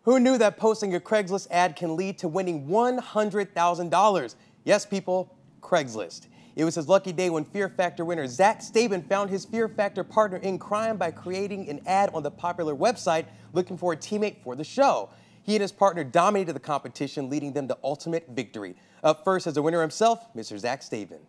Who knew that posting a Craigslist ad can lead to winning $100,000? Yes, people, Craigslist. It was his lucky day when Fear Factor winner Zach Staben found his Fear Factor partner in crime by creating an ad on the popular website looking for a teammate for the show. He and his partner dominated the competition, leading them to ultimate victory. Up first as the winner himself, Mr. Zach Staben.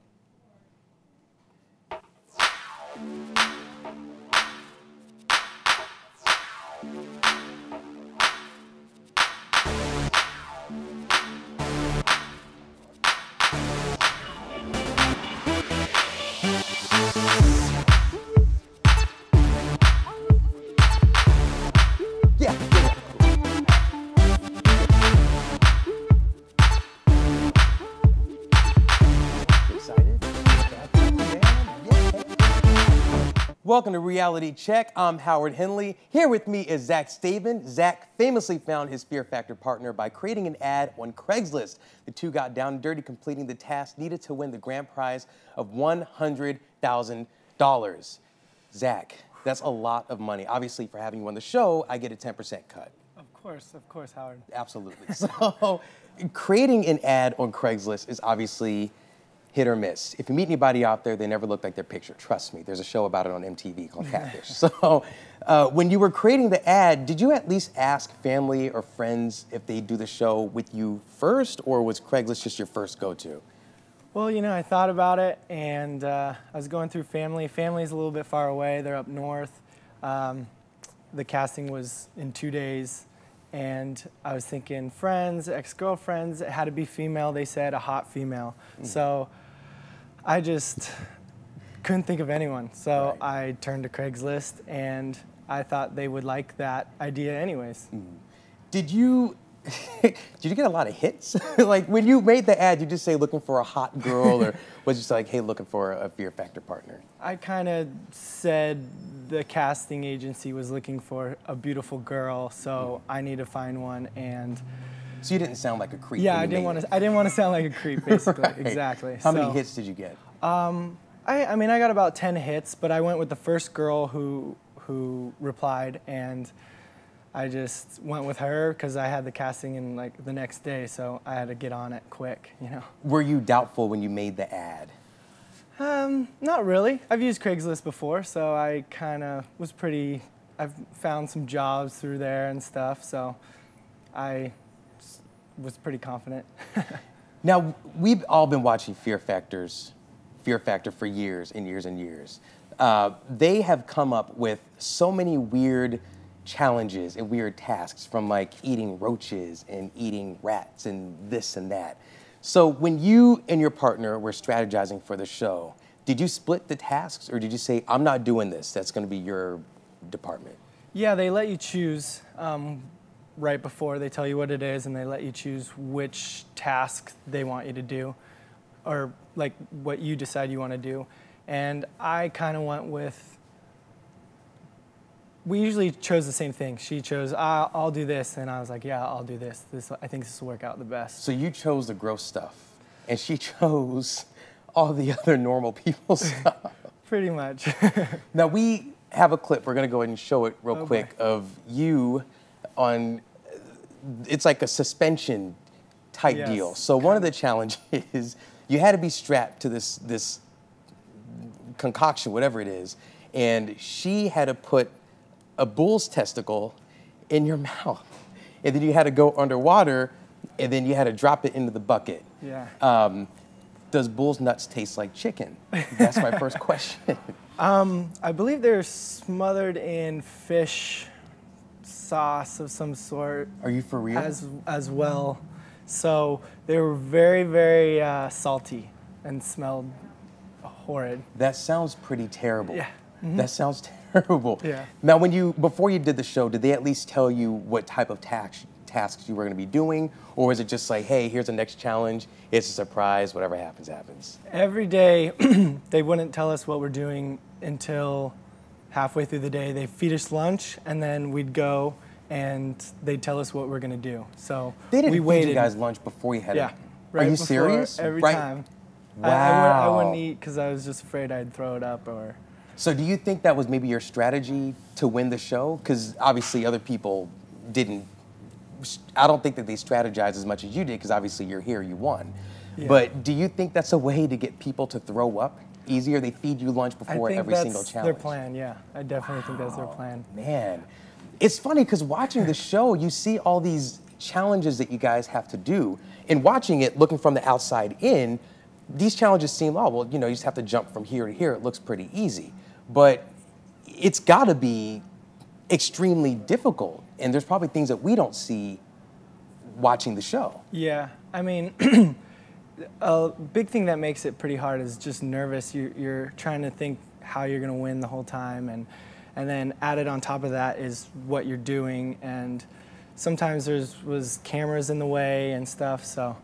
Welcome to Reality Check. I'm Howard Henley. Here with me is Zach Staben. Zach famously found his Fear Factor partner by creating an ad on Craigslist. The two got down and dirty, completing the task needed to win the grand prize of $100,000. Zach, that's a lot of money. Obviously, for having you on the show, I get a 10% cut. Of course, Howard. Absolutely. So, creating an ad on Craigslist is obviously hit or miss. If you meet anybody out there, they never look like their picture. Trust me, there's a show about it on MTV called Catfish. So when you were creating the ad, did you at least ask family or friends if they do the show with you first, or was Craigslist just your first go-to? Well, you know, I thought about it, and I was going through family. Family's a little bit far away. They're up north. The casting was in 2 days, and I was thinking friends, ex-girlfriends. It had to be female. They said a hot female. So I just couldn't think of anyone. So I turned to Craigslist, and I thought they would like that idea anyways. Did you get a lot of hits? Like when you made the ad, did you just say looking for a hot girl, or was it just like, hey, looking for a Fear Factor partner? I kind of said the casting agency was looking for a beautiful girl, so I need to find one. And so you didn't sound like a creep. Yeah, I didn't want to sound like a creep, basically. Right. Exactly. How many hits did you get? I mean, I got about 10 hits, but I went with the first girl who replied, and I just went with her because I had the casting in like the next day, so I had to get on it quick, you know. Were you doubtful when you made the ad? Not really. I've used Craigslist before, so I kind of was I've found some jobs through there and stuff, so I was pretty confident. Now, we've all been watching Fear Factor for years and years and years. They have come up with so many weird challenges and weird tasks, from like eating roaches and eating rats and this and that. So when you and your partner were strategizing for the show, did you split the tasks, or did you say, I'm not doing this, that's going to be your department? Yeah, they let you choose right before. They tell you what it is, and they let you choose which task they want you to do, or like what you decide you want to do. And I kind of went with, we usually chose the same thing. She chose, I'll do this, and I was like, yeah, I'll do this. I think this will work out the best. So you chose the gross stuff, and she chose all the other normal people stuff. Pretty much. Now we have a clip, we're gonna go ahead and show it real quick, of you on, it's like a suspension type deal. So one of the challenges, you had to be strapped to this concoction, whatever it is, and she had to put a bull's testicle in your mouth, and then you had to go underwater, and then you had to drop it into the bucket. Yeah. Does bull's nuts taste like chicken? That's my first question. I believe they're smothered in fish sauce of some sort. Are you for real? As well. So they were very, very salty and smelled horrid. That sounds pretty terrible. Yeah. That sounds terrible. Yeah. Now, before you did the show, did they at least tell you what type of tasks you were going to be doing, or was it just like, hey, here's the next challenge, it's a surprise, whatever happens, happens? Every day, they wouldn't tell us what we're doing until halfway through the day. They feed us lunch, and then we'd go, and they'd tell us what we're going to do. So they didn't we feed waited. you guys lunch before you had Yeah. it? Right Are you before, serious? Every time. Wow. I wouldn't eat because I was just afraid I'd throw it up or. So do you think that was maybe your strategy to win the show? Because obviously other people didn't I don't think that they strategize as much as you did, because obviously you're here, you won. Yeah. But do you think that's a way to get people to throw up easier? They feed you lunch before every single challenge. I think that's their plan, yeah. I definitely think that's their plan. Man, it's funny because watching the show, you see all these challenges that you guys have to do. And watching it, looking from the outside in, these challenges seem, oh, well, you know, you just have to jump from here to here. It looks pretty easy. But it's got to be extremely difficult. And there's probably things that we don't see watching the show. Yeah, I mean, a big thing that makes it pretty hard is just nervous. You're trying to think how you're going to win the whole time. And then added on top of that is what you're doing. And sometimes was cameras in the way and stuff. So,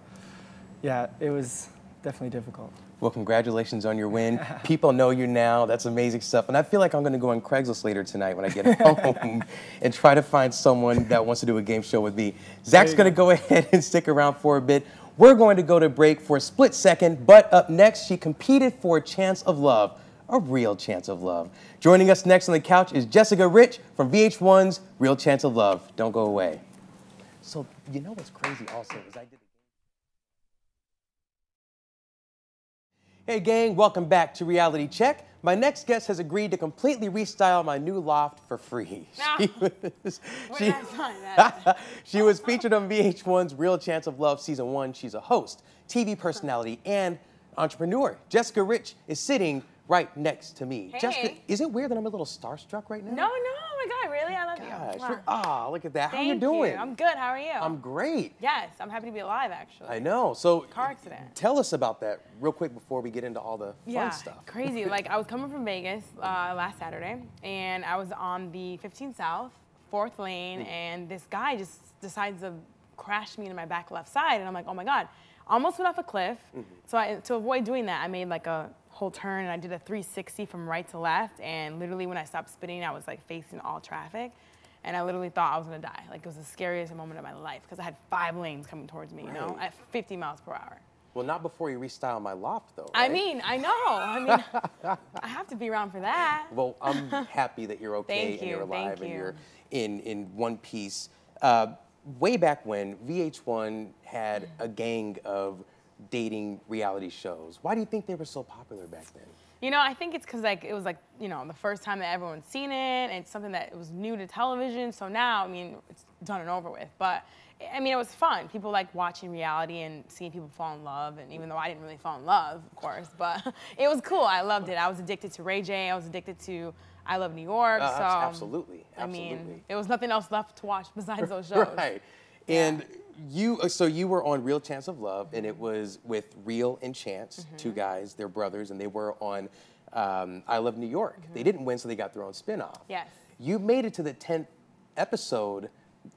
yeah, it was definitely difficult. Well, congratulations on your win. People know you now. That's amazing stuff. And I feel like I'm going to go on Craigslist later tonight when I get home and try to find someone that wants to do a game show with me. Zach's going to go ahead and stick around for a bit. We're going to go to break for a split second, but up next, she competed for a chance of love, a real chance of love. Joining us next on the couch is Jessica Rich from VH1's Real Chance of Love. Don't go away. So, you know what's crazy also is I did... Hey gang, welcome back to Reality Check. My next guest has agreed to completely restyle my new loft for free. No. She was featured on VH1's Real Chance of Love Season 1. She's a host, TV personality, and entrepreneur. Jessica Rich is sitting right next to me. Hey. Jessica, is it weird that I'm a little starstruck right now? No, oh my God, really? I love you. Gosh, ah, look at that. How you Thank doing? I'm good, how are you? I'm great. Yes, I'm happy to be alive, actually. I know. So, Car accident. Tell us about that real quick before we get into all the fun stuff. Crazy. Like, I was coming from Vegas last Saturday, and I was on the 15 South, 4th lane, and this guy just decides to crash me into my back left side, and I'm like, oh my God. Almost went off a cliff. So to avoid doing that, I made like a whole turn, and I did a 360 from right to left, and literally when I stopped spinning, I was like facing all traffic, and I literally thought I was gonna die. Like, it was the scariest moment of my life, because I had 5 lanes coming towards me, you know, at 50 miles per hour. Well, not before you restyle my loft, though. I Right? mean, I know. I mean, I have to be around for that. Well, I'm happy that you're okay Thank and you, you're alive thank and you. you're in one piece. Way back when, VH1 had a gang of dating reality shows. Why do you think they were so popular back then? You know, I think it's because like it was like, you know, the first time that everyone's seen it, and it's something that was new to television. So now, I mean, it's done and over with. But I mean, it was fun. People like watching reality and seeing people fall in love. And even though I didn't really fall in love, of course, but it was cool. I loved it. I was addicted to Ray J. I was addicted to I Love New York. So Absolutely. I mean, there was nothing else left to watch besides those shows. Right. And so you were on Real Chance of Love, and it was with Real and Chance, 2 guys, they're brothers, and they were on I Love New York. They didn't win, so they got their own spinoff. Yes. You made it to the 10th episode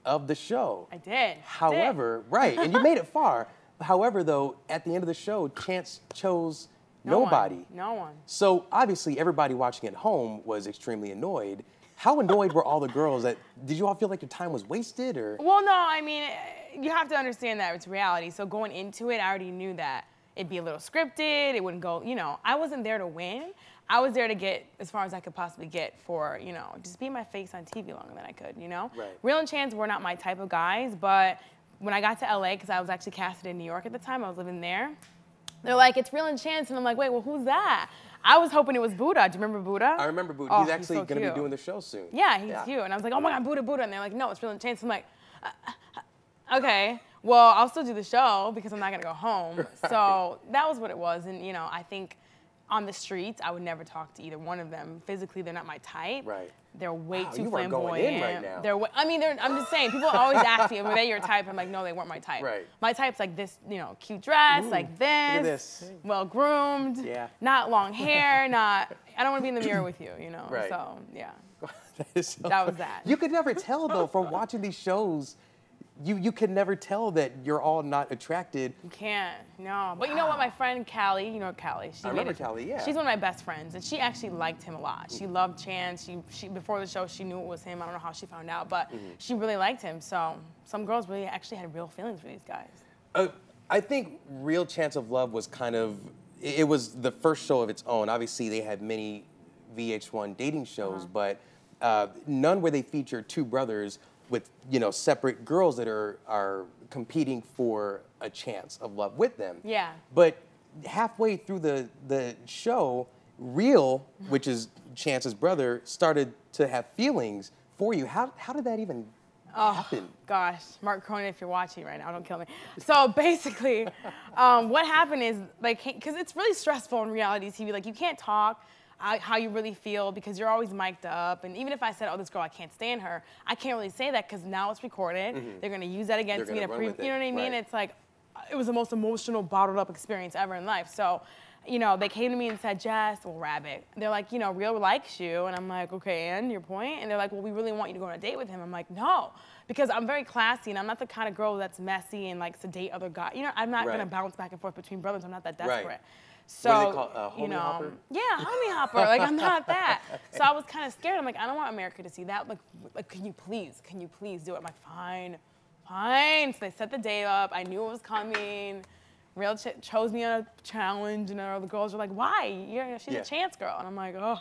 of the show. I did. However, right, and you made it far. However, though, at the end of the show, Chance chose nobody. No one. So obviously, everybody watching at home was extremely annoyed. How annoyed were all the girls? Did you all feel like your time was wasted, or? Well, no, I mean, you have to understand that it's reality. So going into it, I already knew that it'd be a little scripted. It wouldn't go, you know, I wasn't there to win. I was there to get as far as I could possibly get for, you know, just be my face on TV longer than I could, you know? Right. Real and Chance were not my type of guys, but when I got to LA, because I was actually casted in New York at the time, I was living there, they're like, it's Real and Chance, and I'm like, wait, well, who's that? I was hoping it was Buddha. Do you remember Buddha? I remember Buddha. Oh, he's actually so going to cute. be doing the show soon. Yeah, he's cute. And I was like, oh my God, Buddha. And they're like, no, it's Real and Chance. I'm like, okay, well, I'll still do the show because I'm not going to go home. Right. So that was what it was. And, you know, I think on the streets, I would never talk to either one of them. Physically, they're not my type. Right. They're way too you flamboyant. Going in right now. I'm just saying, people always ask me, were they your type? I'm like, no, they weren't my type. Right. My type's like this, you know, cute dress, like Look at this. well-groomed, not long hair, I don't want to be in the mirror with you, you know? Right. So, yeah. That was that. You could never tell, though, from watching these shows, you could never tell that you're all not attracted. You can't, no. But you know what, my friend Callie, you know Callie. I remember Callie, yeah. She's one of my best friends, and she actually liked him a lot. She loved Chance. She before the show, she knew it was him. I don't know how she found out, but she really liked him. So some girls really actually had real feelings for these guys. I think Real Chance of Love was kind of, it was the first show of its own. Obviously, they had many VH1 dating shows, but none where they featured 2 brothers with separate girls that are competing for a chance of love with them. Yeah. But halfway through the show, Real, which is Chance's brother, started to have feelings for you. How did that even happen? Gosh, Mark Cronin, if you're watching right now, don't kill me. So basically, what happened is, like, because it's really stressful in reality TV. Like, you can't talk how you really feel because you're always mic'd up. And even if I said, oh, this girl, I can't stand her, I can't really say that because now it's recorded. They're going to use that against me. You know what I mean? Right. It's like, it was the most emotional, bottled up experience ever in life. So, they came to me and said, Jess, well, Rabbit. They're like, Real likes you. And I'm like, okay, and your point? And they're like, well, we really want you to go on a date with him. I'm like, no, because I'm very classy and I'm not the kind of girl that's messy and likes to date other guys. I'm not going to bounce back and forth between brothers. I'm not that desperate. Right. So, what do they call, homie hopper? Yeah, homie hopper. Like, I'm not that. So I was kind of scared. I'm like, I don't want America to see that. Like, can you please do it? I'm like, fine. So they set the date up. I knew it was coming. Real chose me on a challenge, and the girls were like, why? She's a Chance girl. And I'm like, oh,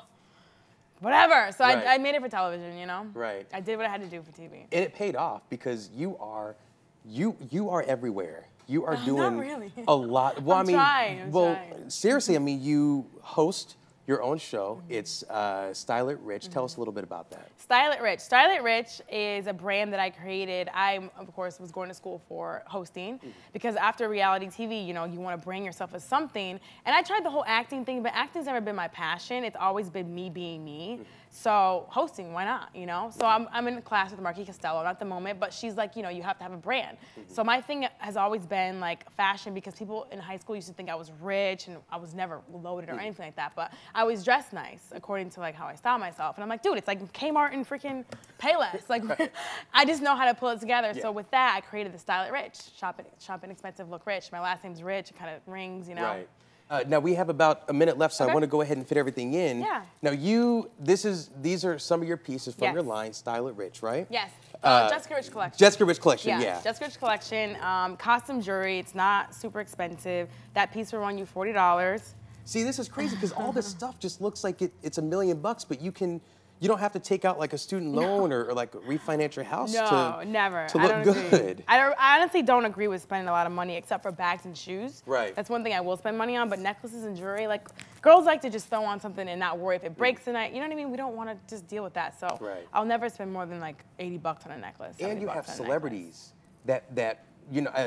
whatever. So I made it for television, Right. I did what I had to do for TV. And it paid off because you are everywhere. You are doing not really. a lot. Well, I'm trying. Seriously, you host your own show. It's Style It Rich. Tell us a little bit about that. Style It Rich. Style It Rich is a brand that I created. I, of course, was going to school for hosting because after reality TV, you want to brand yourself as something. And I tried the whole acting thing, but acting's never been my passion. It's always been me being me. So hosting, why not, So I'm in class with Marky Costello, not at the moment, but she's like, you have to have a brand. So my thing has always been like fashion because people in high school used to think I was rich and I was never loaded or anything like that, but I always dressed nice according to like how I style myself. And I'm like, dude, it's like Kmart and freaking Payless. Like, I just know how to pull it together. Yeah. So with that, I created the Style It Rich. Shop inexpensive, look rich. My last name's Rich, it kind of rings, Right. Now we have about a minute left, so I want to go ahead and fit everything in. Yeah. Now these are some of your pieces from your line, Style It Rich, right? Yes. Jessica Rich Collection. Jessica Rich Collection, yeah. Jessica Rich Collection, costume jewelry. It's not super expensive. That piece will run you $40. See, this is crazy because all this stuff just looks like it's $1 million, but you don't have to take out like a student loan or like refinance your house never. to look good. I honestly don't agree with spending a lot of money except for bags and shoes. Right. That's one thing I will spend money on, but necklaces and jewelry, like girls like to just throw on something and not worry if it breaks tonight. You know what I mean? We don't want to just deal with that. So I'll never spend more than like $80 on a necklace. And you have celebrities that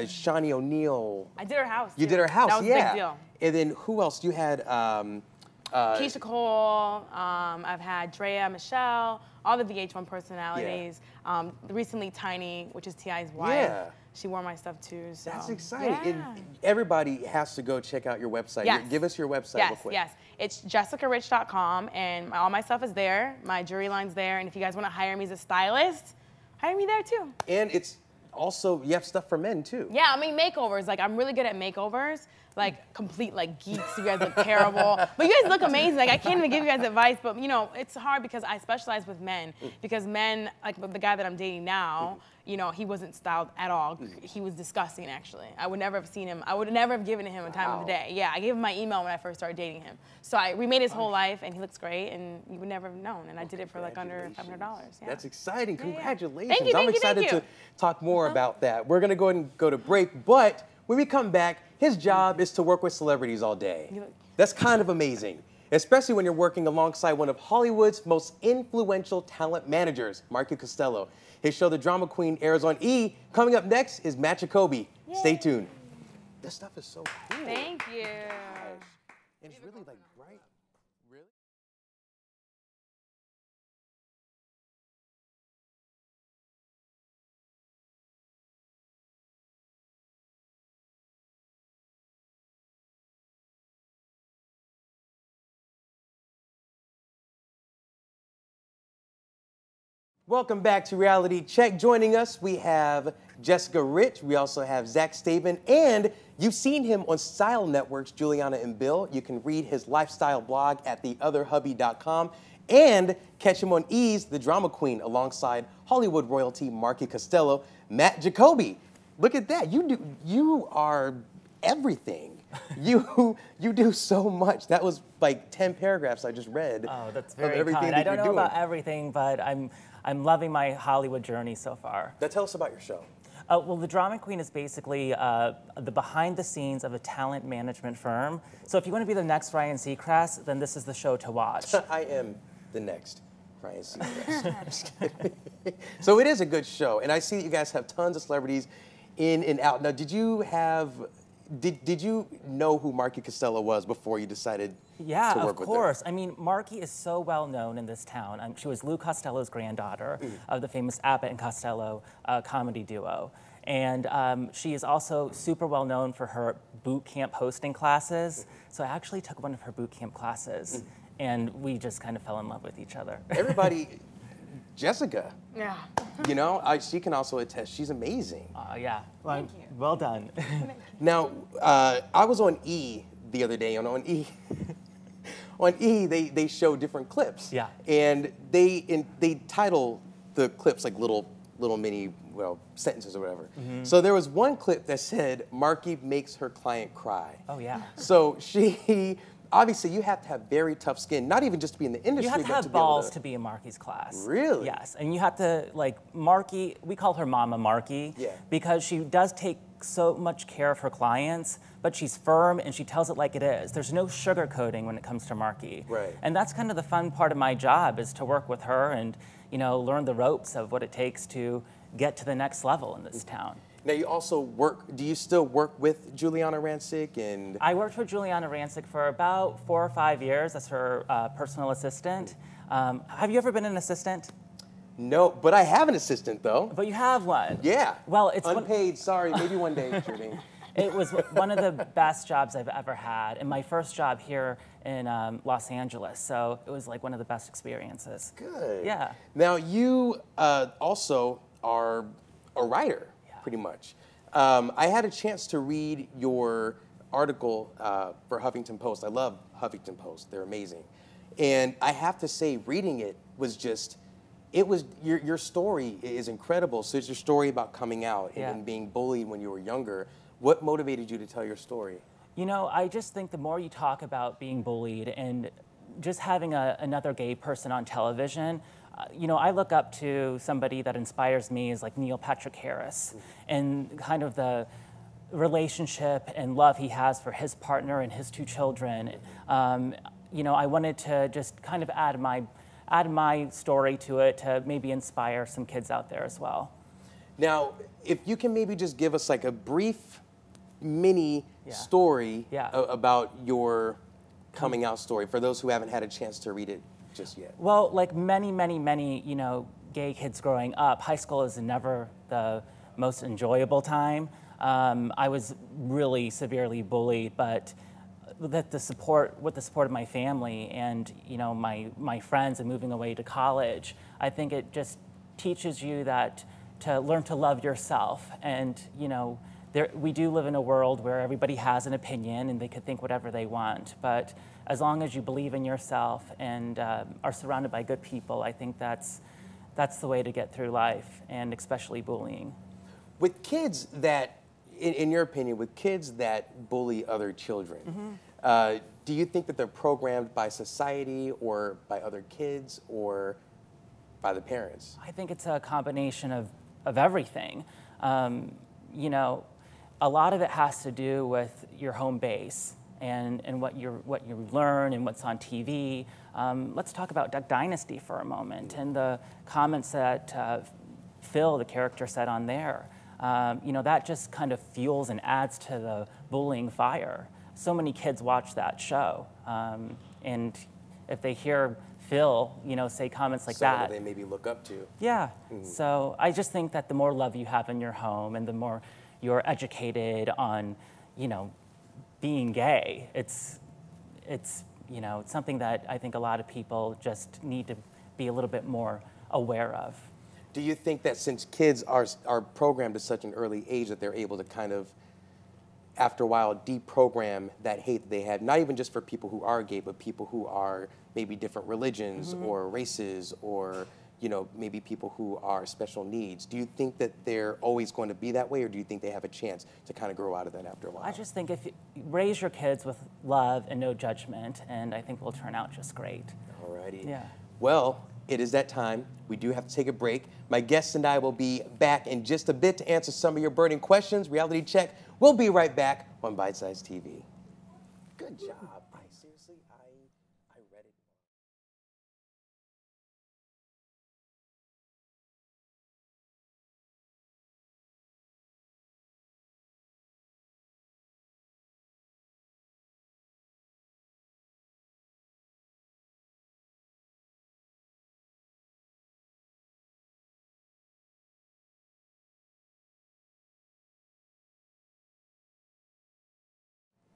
Shawnee O'Neal. I did her house. You did her house, that was a big deal. And then who else? You had Keisha Cole, I've had Drea, Michelle, all the VH1 personalities. Yeah. Recently Tiny, which is T.I.'s wife. Yeah. She wore my stuff too. So. That's exciting. Yeah. And everybody has to go check out your website. Yes. Give us your website real quick. Yes. It's jessicarich.com, and all my stuff is there. My jewelry line's there, and if you guys want to hire me as a stylist, hire me there too. And it's also, you have stuff for men too. Yeah, I mean makeovers. Like, I'm really good at makeovers. Like, complete, like, geeks. You guys look terrible. But you guys look amazing. Like, I can't even give you guys advice. But, it's hard because I specialize with men. Because men, like the guy that I'm dating now, he wasn't styled at all. He was disgusting, actually. I would never have seen him. I would never have given him a time of the day. Yeah, I gave him my email when I first started dating him. So we made his whole life, and he looks great, and you would never have known. And I did it for, like, under $500. Yeah. That's exciting. Congratulations. Thank you, I'm excited to talk more about that. We're going to go ahead and go to break, but when we come back, his job is to work with celebrities all day. That's kind of amazing, especially when you're working alongside one of Hollywood's most influential talent managers, Marky Costello. His show, The Drama Queen, airs on E! Coming up next is Matt Jacobi. Stay tuned. This stuff is so cool. Thank you. Gosh. And it's really like bright. Really? Welcome back to Reality Check. Joining us, we have Jessica Rich. We also have Zach Staben, and you've seen him on Style Network's Juliana and Bill. You can read his lifestyle blog at theotherhubby.com and catch him on E's The Drama Queen alongside Hollywood royalty Marky Costello, Matt Jacobi. Look at that. You are everything. You do so much. That was like 10 paragraphs I just read. Oh, that's very kind. I don't know about everything, but I'm I'm loving my Hollywood journey so far. Now tell us about your show. Well, the Drama Queen is basically the behind the scenes of a talent management firm. So if you want to be the next Ryan Seacrest, then this is the show to watch. I am the next Ryan Seacrest. So it is a good show, and I see that you guys have tons of celebrities in and out. Now, did you know who Marky Costello was before you decided to work with her? Of course. I mean, Marky is so well known in this town. She was Lou Costello's granddaughter of the famous Abbott and Costello comedy duo. And she is also super well known for her boot camp hosting classes. So I actually took one of her boot camp classes, and we just kind of fell in love with each other. Everybody, Jessica. Yeah. You know, she can also attest. She's amazing. Yeah. Thank you. Well done. Now, I was on E the other day, and on E, they show different clips. Yeah. And they title the clips like little mini, sentences or whatever. So there was one clip that said, Marky makes her client cry. Oh, yeah. So obviously you have to have very tough skin, not even just to be in the industry, You have to but have to balls be to be in Marky's class. Really? Yes, and you have to, like, Marky, we call her Mama Marky, because she does take so much care of her clients, but she's firm and she tells it like it is. There's no sugarcoating when it comes to Marky. Right. And that's kind of the fun part of my job, is to work with her and, you know, learn the ropes of what it takes to get to the next level in this town. Now you also do you still work with Juliana Rancic? And I worked with Juliana Rancic for about 4 or 5 years as her personal assistant. Have you ever been an assistant? No, but I have an assistant though. But you have one. Yeah. Well, it's unpaid. Sorry, maybe one day, Judy. It was one of the best jobs I've ever had, and my first job here in Los Angeles. So it was like one of the best experiences. Good. Yeah. Now you also are a writer, pretty much. I had a chance to read your article for Huffington Post. I love Huffington Post. They're amazing. And I have to say, reading it was just, your story is incredible. So it's your story about coming out and being bullied when you were younger. What motivated you to tell your story? You know, I just think the more you talk about being bullied and just having another gay person on television, you know, I look up to somebody that inspires me is like Neil Patrick Harris, and kind of the relationship and love he has for his partner and his 2 children. You know, I wanted to just kind of add my story to it to maybe inspire some kids out there as well. Now, if you can maybe just give us like a brief mini story about your coming out story for those who haven't had a chance to read it just yet. Well, like many, you know, gay kids growing up, high school is never the most enjoyable time. I was really severely bullied, but with the support of my family and, you know, my friends and moving away to college, I think it just teaches you that to learn to love yourself. And, you know, we do live in a world where everybody has an opinion and they could think whatever they want. But as long as you believe in yourself and are surrounded by good people, I think that's the way to get through life, and especially bullying. With kids that, in your opinion, with kids that bully other children, do you think that they're programmed by society or by other kids or by the parents? I think it's a combination of everything. You know, a lot of it has to do with your home base and what you learn and what's on TV. Let's talk about Duck Dynasty for a moment and the comments that Phil, the character, said on there. You know, that just kind of fuels and adds to the bullying fire. So many kids watch that show, and if they hear Phil, you know, say comments like that, they maybe look up to. Yeah. So I just think that the more love you have in your home and the more you're educated on, you know, being gay, it's you know, it's something that I think a lot of people just need to be a little bit more aware of. Do you think that since kids are programmed at such an early age that they're able to kind of, after a while, deprogram that hate that they have, not even just for people who are gay, but people who are maybe different religions or races or, you know, maybe people who are special needs? Do you think that they're always going to be that way, or do you think they have a chance to kind of grow out of that after a while? I just think if you raise your kids with love and no judgment, and I think we'll turn out just great. Alrighty. Yeah. Well, it is that time. We do have to take a break. My guests and I will be back in just a bit to answer some of your burning questions. Reality Check. We'll be right back on Bite Size TV. Good job. Seriously, I read it.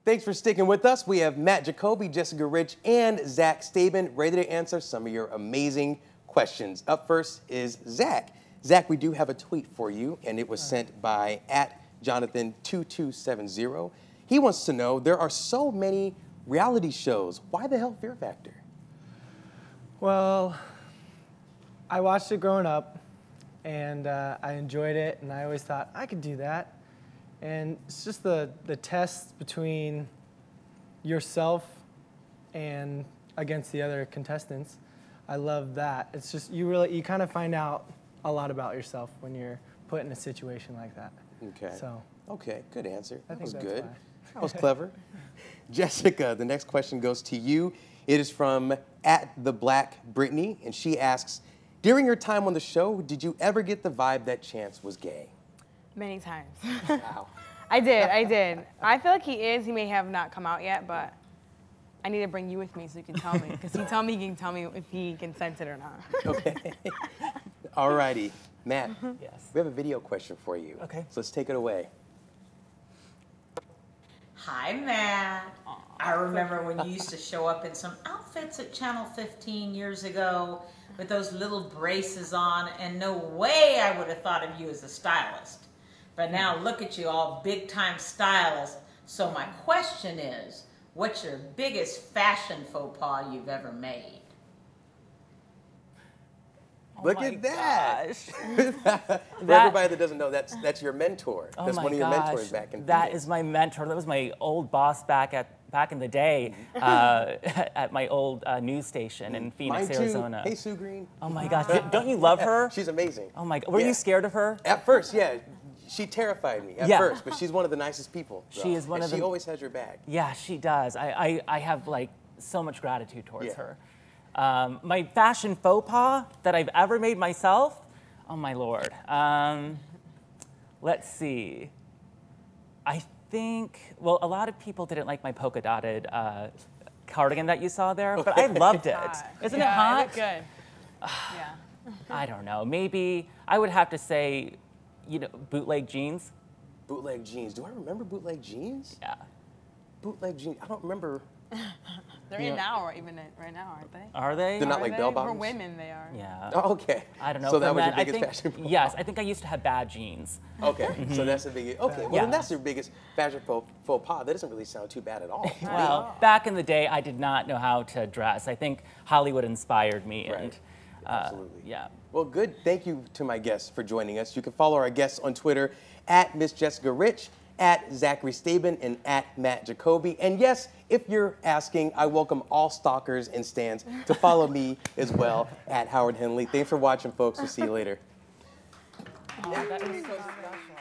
Thanks for sticking with us. We have Matt Jacobi, Jessica Rich, and Zach Staben ready to answer some of your amazing questions. Up first is Zach. Zach, we do have a tweet for you, and it was sent by @Jonathan2270. He wants to know, there are so many reality shows. Why the hell Fear Factor? Well, I watched it growing up, and I enjoyed it, and I always thought I could do that. And it's just the test between yourself and against the other contestants. I love that. It's just, you kind of find out a lot about yourself when you're put in a situation like that. Okay. So. Okay, good answer. That was that's good. why. That was clever. Jessica, the next question goes to you. It is from @TheBlackBrittany, and she asks, during your time on the show, did you ever get the vibe that Chance was gay? Many times. Wow. I did. I feel like he is. He may have not come out yet, but I need to bring you with me so you can tell me. Because he can tell me if he can sense it or not. Okay. All righty. Matt, Yes. we have a video question for you. Okay. So let's take it away. Hi, Matt. I remember when you used to show up in some outfits at Channel 15 years ago with those little braces on, and no way I would have thought of you as a stylist. But now look at you, all big-time stylist. So my question is, what's your biggest fashion faux pas you've ever made? Look my at that. gosh. For everybody that doesn't know, that's your mentor. Oh That's my one of your gosh. mentors back in That Phoenix. is my mentor. That was my old boss back in the day at my old news station in Phoenix, Mine too. Arizona. Hey, Sue Green. Oh my gosh, don't you love her? She's amazing. Oh my God, were Yeah. you scared of her? At first, yeah. She terrified me at Yeah. first, but she's one of the nicest people. though. She is one and of she the- always has your back. Yeah, she does. I have like so much gratitude towards Yeah. her. My fashion faux pas that I've ever made myself, oh my Lord. Let's see. I think, well, a lot of people didn't like my polka dotted cardigan that you saw there, but I loved it. Isn't it hot? It looked good. Yeah. I don't know. Maybe I would have to say, bootleg jeans. Bootleg jeans. Do I remember bootleg jeans? Yeah. Bootleg jeans. I don't remember. They're in now, or even right now, aren't they? Are they? They're not Are like they? bell For bottoms? women, they are. Yeah. Oh, okay. I don't know. So For that was your men, I biggest think, fashion faux yes, pas. I think I used to have bad jeans. Okay, so that's the biggest. Okay, well Yeah. then that's your biggest fashion faux pas. That doesn't really sound too bad at all. to me. Well, back in the day, I did not know how to dress. I think Hollywood inspired me. Right. And, Absolutely. Yeah. Well, good. Thank you to my guests for joining us. You can follow our guests on Twitter @Miss Jessica Rich, @Zachary Staben, and @Matt Jacobi. And yes, if you're asking, I welcome all stalkers and stans to follow me as well @Howard Henley. Thanks for watching, folks. We'll see you later. Oh, that is so special.